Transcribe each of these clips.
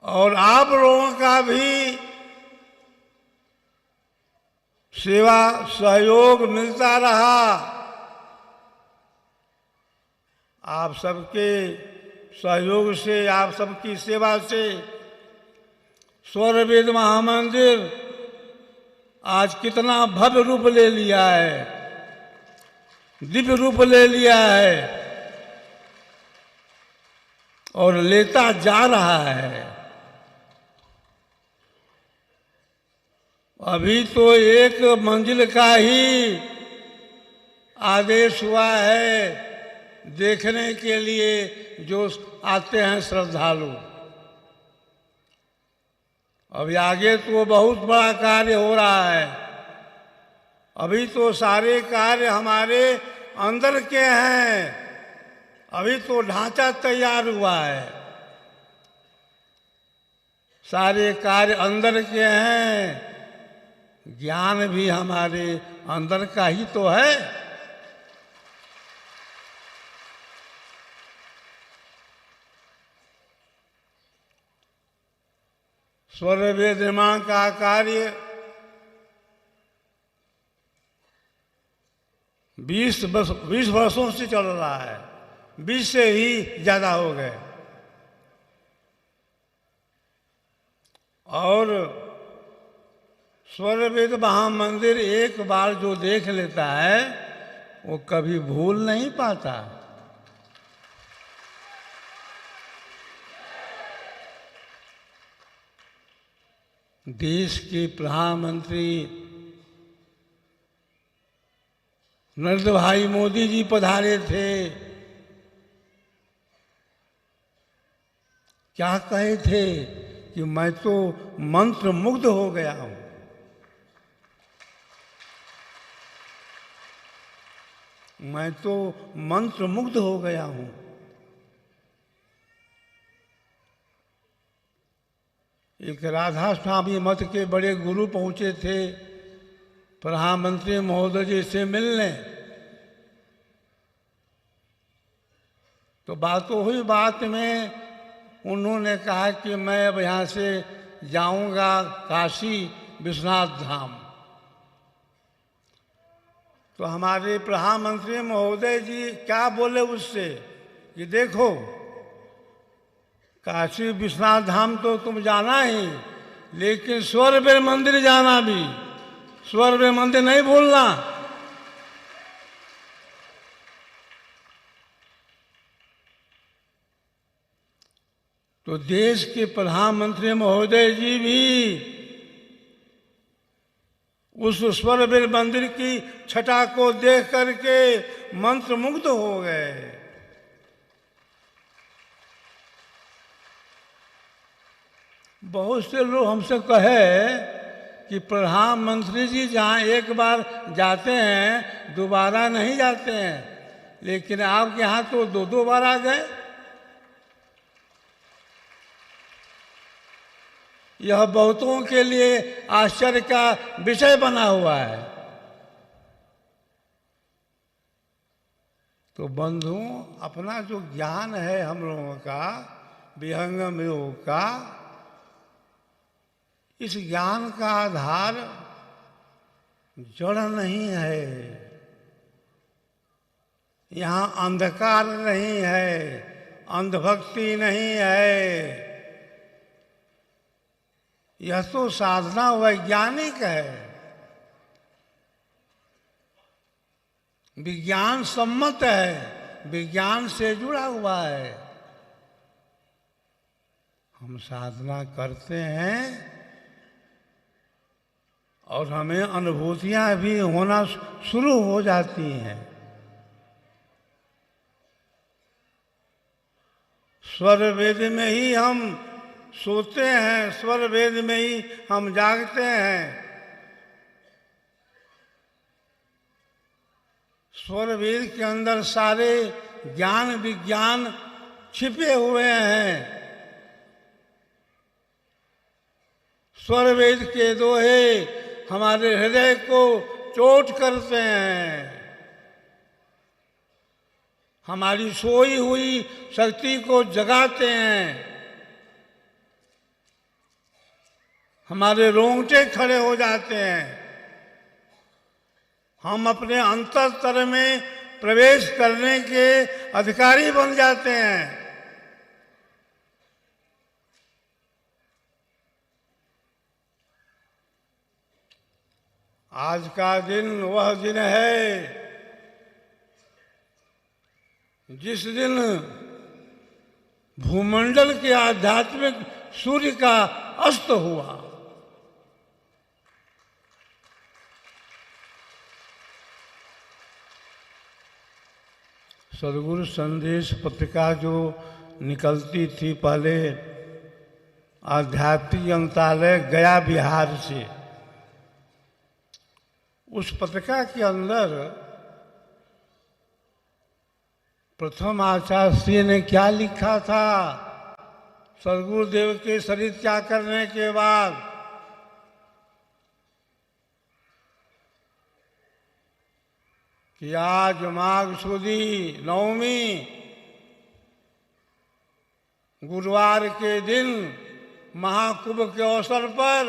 और आप लोगों का भी सेवा सहयोग मिलता रहा। आप सबके सहयोग से, आप सबकी सेवा से स्वर वेद महामंदिर आज कितना भव्य रूप ले लिया है, दिव्य रूप ले लिया है और लेता जा रहा है। अभी तो एक मंजिल का ही आदेश हुआ है देखने के लिए जो आते हैं श्रद्धालु। अभी आगे तो बहुत बड़ा कार्य हो रहा है। अभी तो सारे कार्य हमारे अंदर के हैं। अभी तो ढांचा तैयार हुआ है। सारे कार्य अंदर के हैं। ज्ञान भी हमारे अंदर का ही तो है। स्वर वेद निर्माण का कार्य 20 वर्षों से चल रहा है। 20 से ही ज्यादा हो गए। और स्वर वेद महामंदिर एक बार जो देख लेता है वो कभी भूल नहीं पाता। देश के प्रधानमंत्री नरेंद्र भाई मोदी जी पधारे थे। क्या कहे थे कि मैं तो मंत्र मुग्ध हो गया हूं। मैं तो मंत्र मुग्ध हो गया हूं। एक राधा स्वामी मठ के बड़े गुरु पहुंचे थे प्रधानमंत्री महोदय जी से मिलने। तो बातों हुई, बात में उन्होंने कहा कि मैं अब यहाँ से जाऊंगा काशी विश्वनाथ धाम। तो हमारे प्रधानमंत्री महोदय जी क्या बोले उससे कि देखो, काशी विश्वनाथ धाम तो तुम जाना ही, लेकिन स्वर वेद मंदिर जाना भी। स्वर वेद मंदिर नहीं भूलना। तो देश के प्रधानमंत्री महोदय जी भी उस स्वर वेद मंदिर की छटा को देख करके मंत्रमुग्ध हो गए। बहुत से लोग हमसे कहे कि प्रधानमंत्री जी जहाँ एक बार जाते हैं दोबारा नहीं जाते हैं, लेकिन आपके यहाँ तो दो बार आ गए। यह बहुतों के लिए आश्चर्य का विषय बना हुआ है। तो बंधुओं, अपना जो ज्ञान है हम लोगों का विहंगम योग का, इस ज्ञान का आधार जड़ नहीं है। यहाँ अंधकार नहीं है, अंधभक्ति नहीं है। यह तो साधना वैज्ञानिक है, विज्ञान सम्मत है, विज्ञान से जुड़ा हुआ है। हम साधना करते हैं और हमें अनुभूतियां भी होना शुरू हो जाती हैं। स्वर वेद में ही हम सोते हैं, स्वर वेद में ही हम जागते हैं। स्वर वेद के अंदर सारे ज्ञान विज्ञान छिपे हुए हैं। स्वर वेद के दोहे हमारे हृदय को चोट करते हैं, हमारी सोई हुई शक्ति को जगाते हैं। हमारे रोंगटे खड़े हो जाते हैं। हम अपने अंतःस्तर में प्रवेश करने के अधिकारी बन जाते हैं। आज का दिन वह दिन है जिस दिन भूमंडल के आध्यात्मिक सूर्य का अस्त हुआ। सदगुरु संदेश पत्रिका जो निकलती थी पहले आध्यात्मिक ग्रंथालय गया बिहार से, उस पत्रिका के अंदर प्रथम आचार्य श्री ने क्या लिखा था सदगुरुदेव के शरीर त्याग करने के बाद? कि आज माघ सुदी नवमी गुरुवार के दिन महाकुंभ के अवसर पर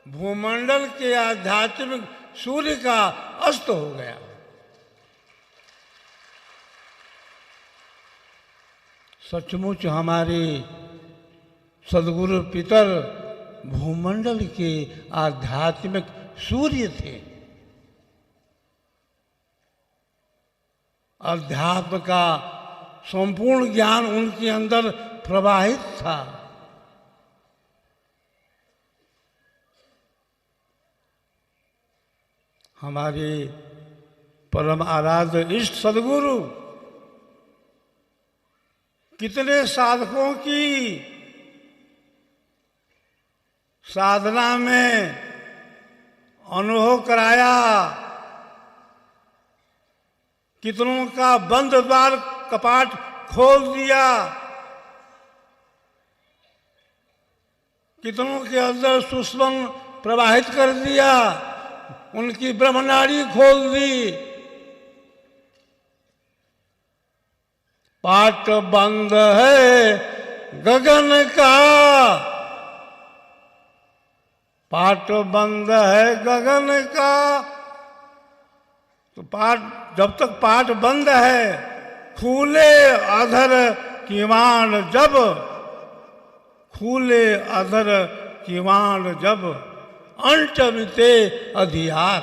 भूमंडल के आध्यात्मिक सूर्य का अस्त हो गया। सचमुच हमारे सदगुरु पितर भूमंडल के आध्यात्मिक सूर्य थे। अध्यात्म का संपूर्ण ज्ञान उनके अंदर प्रवाहित था। हमारे परम आराध्य इष्ट सदगुरु कितने साधकों की साधना में अनुभव कराया, कितनों का बंद द्वार कपाट खोल दिया, कितनों के अंदर सुषुम्ना प्रवाहित कर दिया, उनकी ब्रह्मनाड़ी खोल दी। पाट बंद है गगन का, पाट बंद है गगन का। तो पाट, जब तक पाट बंद है, खुले अधर किवाड़ जब, खुले अधर किवाड़ जब, अंट मिटे अधियार।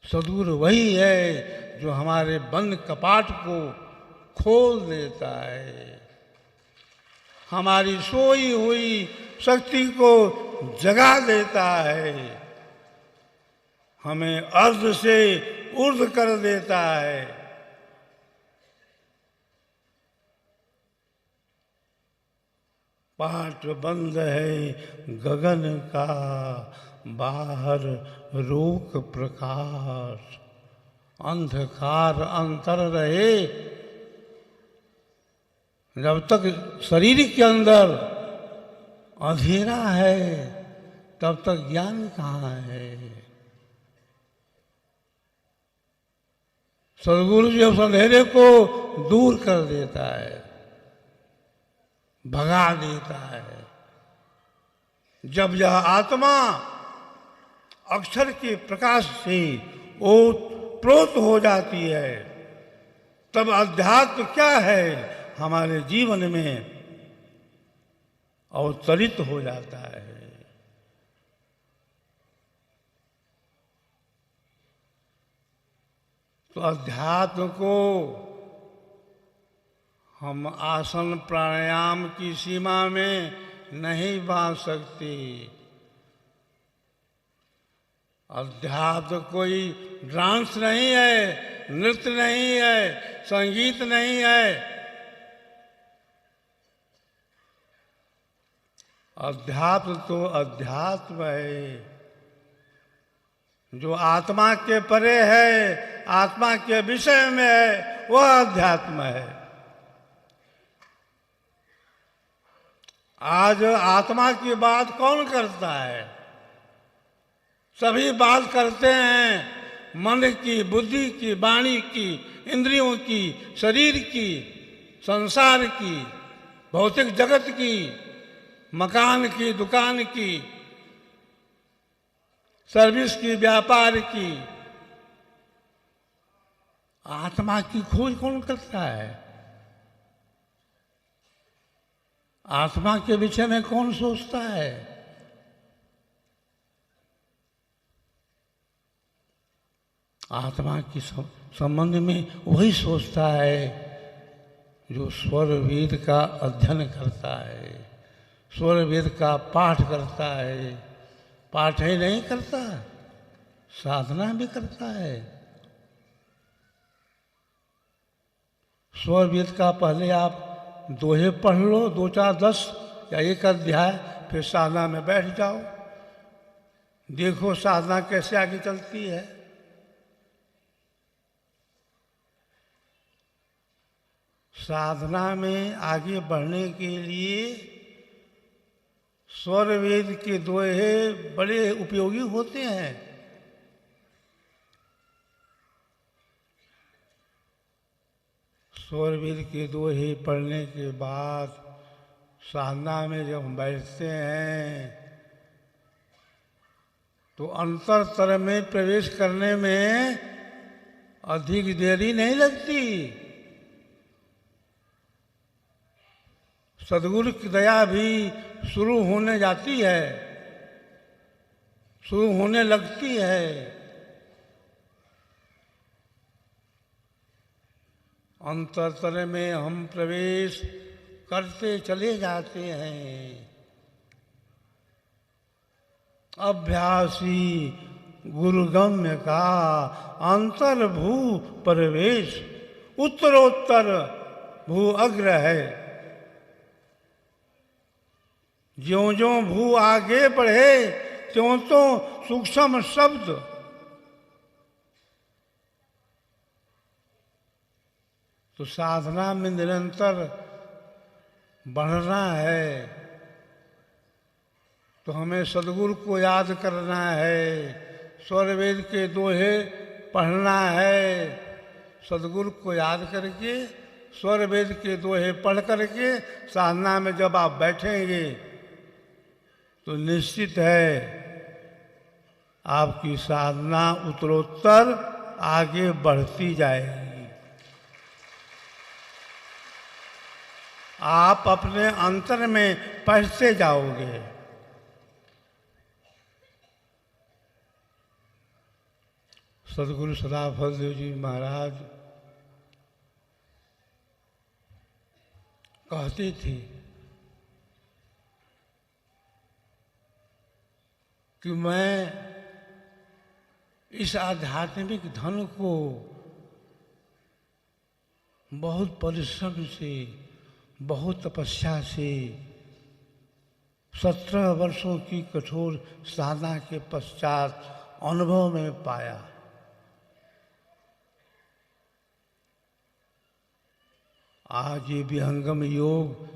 सदगुरु वही है जो हमारे बंद कपाट को खोल देता है, हमारी सोई हुई शक्ति को जगा देता है, हमें अर्ध से ऊर्ध्व कर देता है। पाट बंद है गगन का, बाहर रोक प्रकाश, अंधकार अंतर रहे। जब तक शरीर के अंदर अंधेरा है तब तक ज्ञान कहाँ है? सदगुरु जी उस अंधेरे को दूर कर देता है, भगा देता है। जब यह आत्मा अक्षर के प्रकाश से ओतप्रोत हो जाती है, तब अध्यात्म क्या है हमारे जीवन में अवतरित हो जाता है। तो अध्यात्म को हम आसन प्राणायाम की सीमा में नहीं बांध सकते। अध्यात्म कोई डांस नहीं है, नृत्य नहीं है, संगीत नहीं है। अध्यात्म तो अध्यात्म है, जो आत्मा के परे है, आत्मा के विषय में है, वह अध्यात्म है। आज आत्मा की बात कौन करता है? सभी बात करते हैं मन की, बुद्धि की, वाणी की, इंद्रियों की, शरीर की, संसार की, भौतिक जगत की। मकान की, दुकान की, सर्विस की, व्यापार की। आत्मा की खोज कौन करता है? आत्मा के विषय में कौन सोचता है? आत्मा के संबंध में वही सोचता है जो स्वर वेद का अध्ययन करता है, स्वर वेद का पाठ करता है। पाठ ही नहीं करता, साधना भी करता है। स्वर वेद का पहले आप दोहे पढ़ लो, 2, 4, 10 या 1 अध्याय, फिर साधना में बैठ जाओ। देखो साधना कैसे आगे चलती है। साधना में आगे बढ़ने के लिए स्वर वेद के दोहे बड़े उपयोगी होते हैं। स्वर वेद के दोहे पढ़ने के बाद साधना में जब हम बैठते हैं तो अंतरतर में प्रवेश करने में अधिक देरी नहीं लगती। सद्गुरु की दया भी शुरू होने जाती है, शुरू होने लगती है। अंतरतर में हम प्रवेश करते चले जाते हैं। अभ्यासी गुरुगम्य का अंतर्भू प्रवेश उत्तरोत्तर भू अग्र है। ज्यों ज्यों भू आगे बढ़े त्यों तो सूक्ष्म शब्द तो साधना में निरंतर बढ़ना है तो हमें सद्गुरु को याद करना है, स्वर वेद के दोहे पढ़ना है। सद्गुरु को याद करके स्वर वेद के दोहे पढ़ करके साधना में जब आप बैठेंगे तो निश्चित है आपकी साधना उत्तरोत्तर आगे बढ़ती जाएगी। आप अपने अंतर में पढ़ते जाओगे। सद्गुरु सदाफल देव जी महाराज कहते थे कि मैं इस आध्यात्मिक धन को बहुत परिश्रम से, बहुत तपस्या से 17 वर्षों की कठोर साधना के पश्चात अनुभव में पाया। आज ये विहंगम योग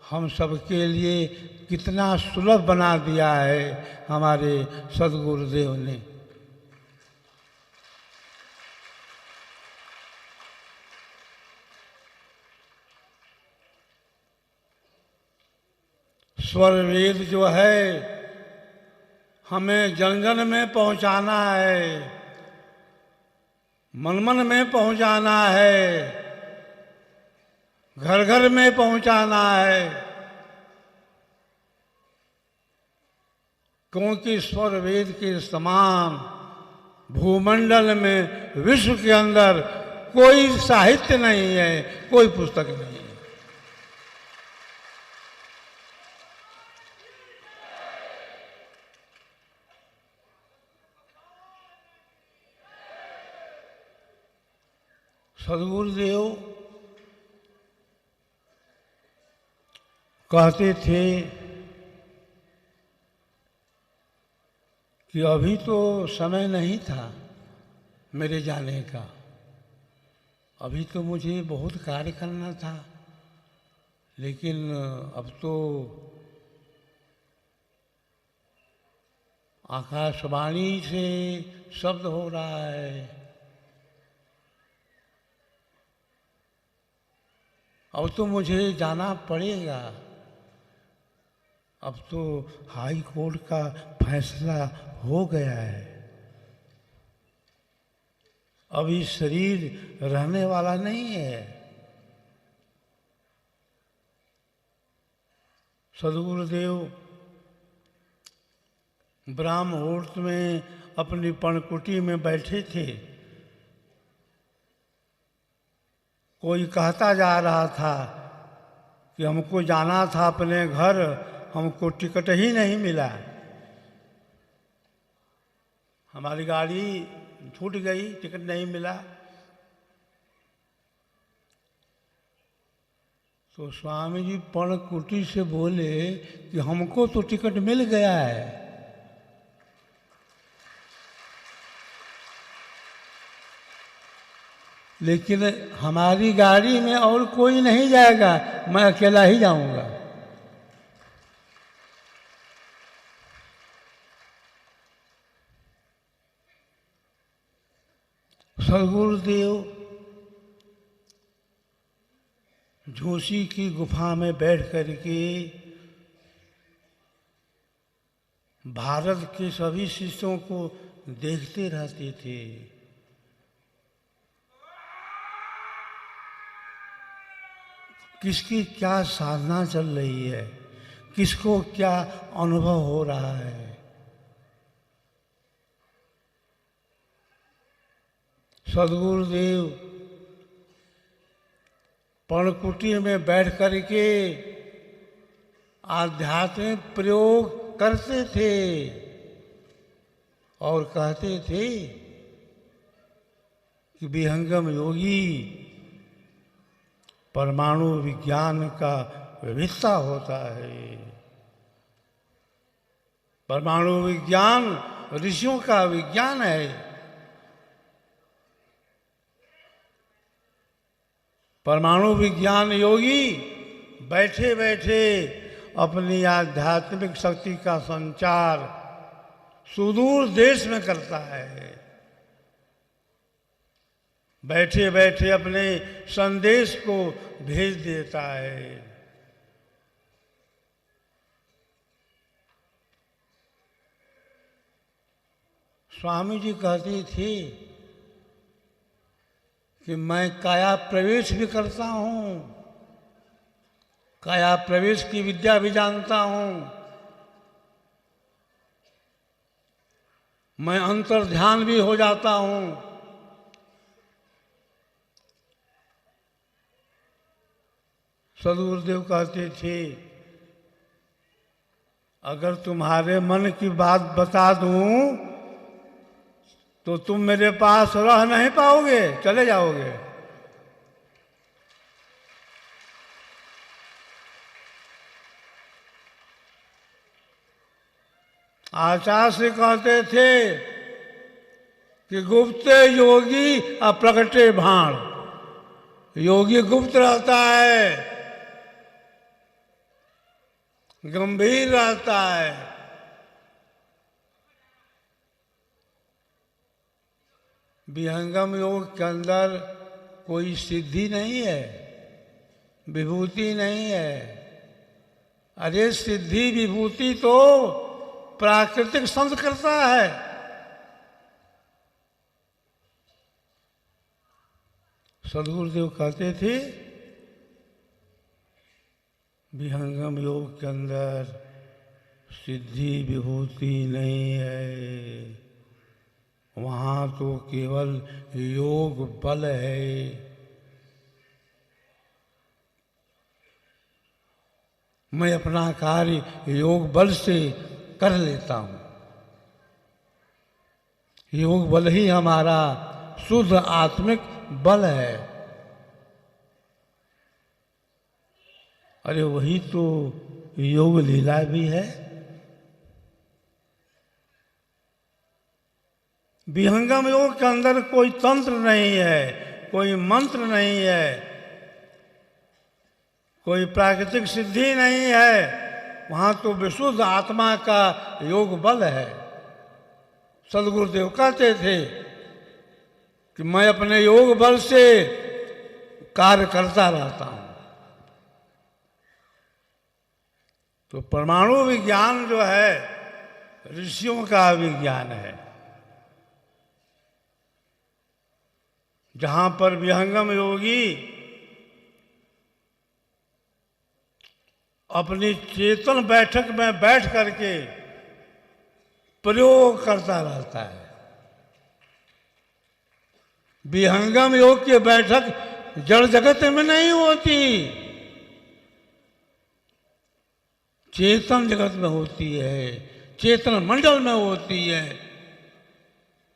हम सबके लिए कितना सुलभ बना दिया है हमारे सद्गुरुदेव ने। स्वर वेद जो है हमें जन जन में पहुंचाना है, मन मन में पहुंचाना है, घर घर में पहुंचाना है। क्योंकि स्वर वेद के समान भूमंडल में विश्व के अंदर कोई साहित्य नहीं है, कोई पुस्तक नहीं है। सद्गुरुदेव कहते थे कि अभी तो समय नहीं था मेरे जाने का, अभी तो मुझे बहुत कार्य करना था, लेकिन अब तो आकाशवाणी से शब्द हो रहा है, अब तो मुझे जाना पड़ेगा। अब तो हाई कोर्ट का फैसला हो गया है, अब ये शरीर रहने वाला नहीं है। सदगुरुदेव ब्राह्म मुहूर्त में अपनी पर्णकुटी में बैठे थे। कोई कहता जा रहा था कि हमको जाना था अपने घर, हमको टिकट ही नहीं मिला, हमारी गाड़ी छूट गई, टिकट नहीं मिला। तो स्वामी जी पर्णकुटी से बोले कि हमको तो टिकट मिल गया है, लेकिन हमारी गाड़ी में और कोई नहीं जाएगा, मैं अकेला ही जाऊंगा। सदगुरुदेव झूसी की गुफा में बैठ करके भारत के सभी शिष्यों को देखते रहते थे। किसकी क्या साधना चल रही है, किसको क्या अनुभव हो रहा है। सदगुरुदेव पर्णकुटी में बैठ करके आध्यात्मिक प्रयोग करते थे और कहते थे कि विहंगम योगी परमाणु विज्ञान का विविधता होता है। परमाणु विज्ञान ऋषियों का विज्ञान है। परमाणु विज्ञान योगी बैठे बैठे अपनी आध्यात्मिक शक्ति का संचार सुदूर देश में करता है। बैठे बैठे अपने संदेश को भेज देता है। स्वामी जी कहते थे कि मैं काया प्रवेश भी करता हूँ, काया प्रवेश की विद्या भी जानता हूँ, मैं अंतर ध्यान भी हो जाता हूँ। सदगुरुदेव कहते थे अगर तुम्हारे मन की बात बता दूं तो तुम मेरे पास रह नहीं पाओगे, चले जाओगे। आचार्य से कहते थे कि गुप्त योगी अप्रकटे भाण, योगी गुप्त रहता है, गंभीर रहता है। विहंगम योग के अंदर कोई सिद्धि नहीं है, विभूति नहीं है। अरे सिद्धि विभूति तो प्राकृतिक संत करता है। सदगुरुदेव कहते थे विहंगम योग के अंदर सिद्धि विभूति नहीं है, वहाँ तो केवल योग बल है। मैं अपना कार्य योग बल से कर लेता हूँ। योग बल ही हमारा शुद्ध आत्मिक बल है। अरे वही तो योग लीला भी है। विहंगम योग के अंदर कोई तंत्र नहीं है, कोई मंत्र नहीं है, कोई प्राकृतिक सिद्धि नहीं है, वहां तो विशुद्ध आत्मा का योग बल है। सदगुरुदेव कहते थे कि मैं अपने योग बल से कार्य करता रहता हूं। तो परमाणु विज्ञान जो है ऋषियों का विज्ञान है, जहां पर विहंगम योगी अपनी चेतन बैठक में बैठ करके प्रयोग करता रहता है। विहंगम योग की बैठक जड़ जगत में नहीं होती, चेतन जगत में होती है, चेतन मंडल में होती है,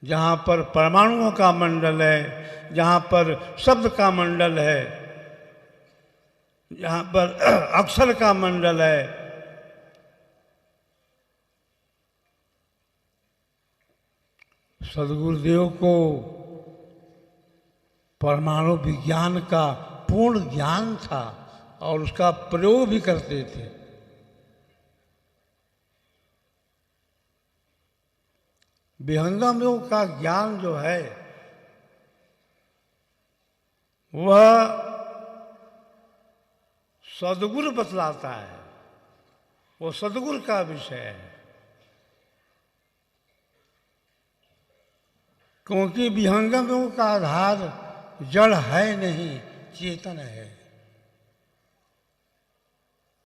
जहां पर परमाणुओं का मंडल है, जहां पर शब्द का मंडल है, जहां पर अक्षर का मंडल है। सदगुरुदेव को परमाणु विज्ञान का पूर्ण ज्ञान था और उसका प्रयोग भी करते थे। विहंगम योग का ज्ञान जो है वह सदगुरु बतलाता है, वो सदगुरु का विषय है, क्योंकि विहंगम योग का आधार जड़ है नहीं, चेतन है।